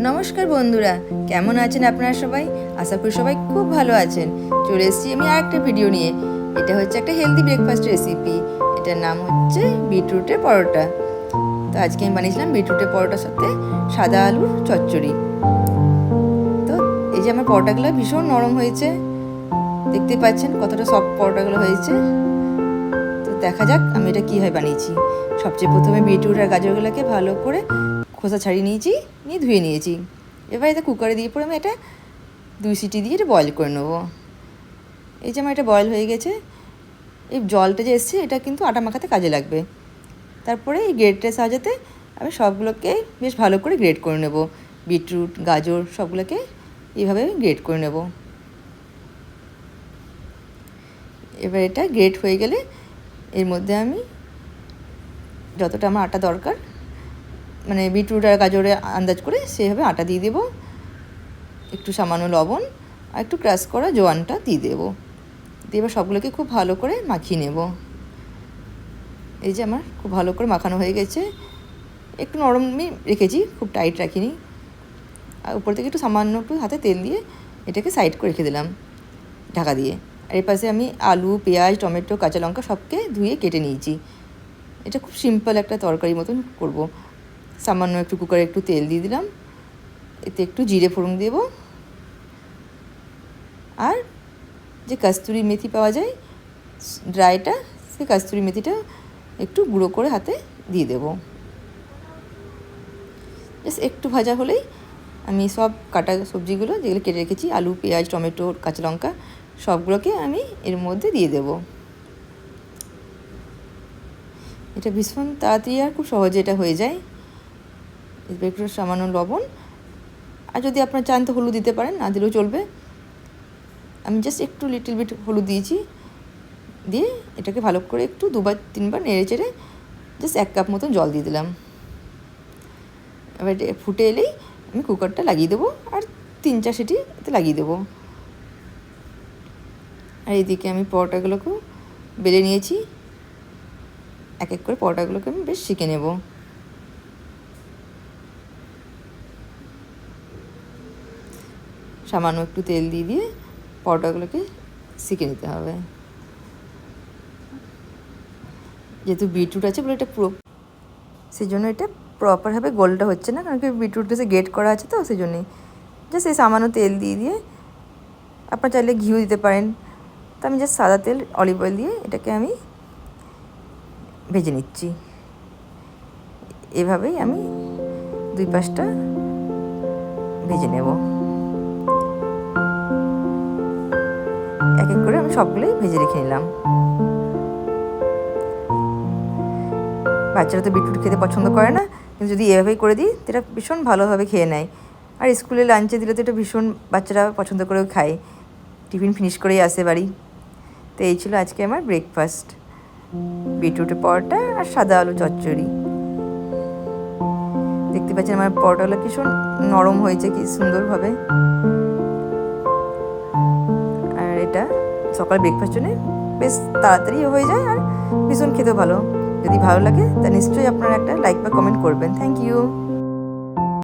নমস্কার বন্ধুরা, কেমন আছেন আপনারা সবাই? আশা করি সবাই খুব ভালো আছেন। চলে এসেছি আমি আর একটা ভিডিও নিয়ে। এটা হচ্ছে একটা হেলদি ব্রেকফাস্ট রেসিপি। এটার নাম হচ্ছে বিটরুটের পরোটা। তো আজকে আমি বানিয়েছিলাম বিটরুটের পরোটার সাথে সাদা আলুর চচ্চড়ি। তো এই যে আমার পরোটাগুলো ভীষণ নরম হয়েছে, দেখতে পাচ্ছেন কতটা সফট পরোটাগুলো হয়েছে। তো দেখা যাক আমি এটা কীভাবে বানিয়েছি। সবচেয়ে প্রথমে বিটরুট আর গাজরগুলোকে ভালো করে খোসা ছাড়িয়ে নিয়েছি, নিয়ে ধুয়ে নিয়েছি। এবার এটা কুকারে দিয়ে পরে আমি এটা 2 সিটি দিয়ে এটা বয়েল করে নেবো। এই যে আমার এটা বয়েল হয়ে গেছে। এই জলটা যে এসছে এটা কিন্তু আটা মাখাতে কাজে লাগবে। তারপরে এই গ্রেটারের সাহায্যে আমি সবগুলোকে বেশ ভালো করে গ্রেট করে নেব। বিটরুট, গাজর সবগুলোকে এইভাবে গ্রেট করে নেব। এবার এটা গ্রেট হয়ে গেলে এর মধ্যে আমি যতটা আমার আটা দরকার, মানে বিটরুট আর গাজরে আন্দাজ করে সেভাবে আটা দিয়ে দেবো। একটু সামান্য লবণ আর একটু ক্রাশ করা জোয়ানটা দিয়ে দেবো। দিয়ে এবার সবগুলোকে খুব ভালো করে মাখিয়ে নেব। এই যে আমার খুব ভালো করে মাখানো হয়ে গেছে। একটু নরমই রেখেছি, খুব টাইট রাখিনি। আর উপর থেকে একটু সামান্য একটু হাতে তেল দিয়ে এটাকে সাইড করে রেখে দিলাম ঢাকা দিয়ে। আর এর পাশে আমি আলু, পেঁয়াজ, টমেটো, কাঁচা লঙ্কা সবকে ধুয়ে কেটে নিয়েছি। এটা খুব সিম্পল একটা তরকারি মতন করব। সামান্য একটু কুকারে একটু তেল দিয়ে দিলাম, এতে একটু জিরে ফোড়ন দেব। আর যে কস্তুরি মেথি পাওয়া যায় ড্রাইটা, সেই কস্তুরি মেথিটা একটু গুঁড়ো করে হাতে দিয়ে দেব। জাস্ট একটু ভাজা হলেই আমি সব কাটা সবজিগুলো যেগুলো কেটে রেখেছি, আলু, পেঁয়াজ, টমেটো, কাঁচা লঙ্কা সবগুলোকে আমি এর মধ্যে দিয়ে দেব। এটা ভীষণ তাড়াতাড়ি আর খুব সহজে এটা হয়ে যায়। এবার একটু সামান্য লবণ, আর যদি আপনারা চান তো হলুদ দিতে পারেন, না দিলেও চলবে। আমি জাস্ট একটু লিটল বিট হলুদ দিয়েছি। দিয়ে এটাকে ভালো করে একটু 2-3 বার নেড়ে চেড়ে জাস্ট 1 কাপ মতন জল দিয়ে দিলাম। এবার এটা ফুটে এলেই আমি কুকারটা লাগিয়ে দেবো আর 3-4 সিটি এতে লাগিয়ে দেবো। আর এইদিকে আমি পরোটাগুলোকেও বেলে নিয়েছি। এক এক করে পরোটাগুলোকে আমি বেশ সেঁকে নেব। সামান্য একটু তেল দিয়ে দিয়ে পরোটাগুলোকে সেঁকে নিতে হবে। যেহেতু বিটরুট আছে বলে এটা পুরো, সেই জন্য এটা প্রপারভাবে গোলটা হচ্ছে না, কারণ কি বিটরুটটা সে গ্রেট করা আছে তো সেই জন্যই। জাস্ট এই সামান্য তেল দিয়ে দিয়ে, আপনার চাইলে ঘিও দিতে পারেন। তো আমি জাস্ট সাদা তেল, অলিভ অয়েল দিয়ে এটাকে আমি ভেজে নিচ্ছি। এভাবেই আমি 2 পাশটা ভেজে নেব। এক এক করে আমি সবগুলোই ভেজে রেখে নিলাম। বাচ্চারা তো বিটরুট খেতে পছন্দ করে না, কিন্তু যদি এভাবেই করে দিই এটা ভীষণ ভালোভাবে খেয়ে নেয়। আর স্কুলে লাঞ্চে দিলে তো এটা ভীষণ বাচ্চারা পছন্দ করেও খায়, টিফিন ফিনিশ করেই আসে বাড়ি। তো এই ছিল আজকে আমার ব্রেকফাস্ট, বিটরুটের পরোটা আর সাদা আলু চচ্চড়ি। দেখতে পাচ্ছেন আমার পরোটাগুলো ভীষণ নরম হয়েছে, কি সুন্দরভাবে। আর এটা সকাল ব্রেকফাস্ট জন্য বেশ তাড়াতাড়ি হয়ে যায় আর ভীষণ খেতেও ভালো। যদি ভালো লাগে তা নিশ্চয়ই আপনারা একটা লাইক বা কমেন্ট করবেন। Thank you.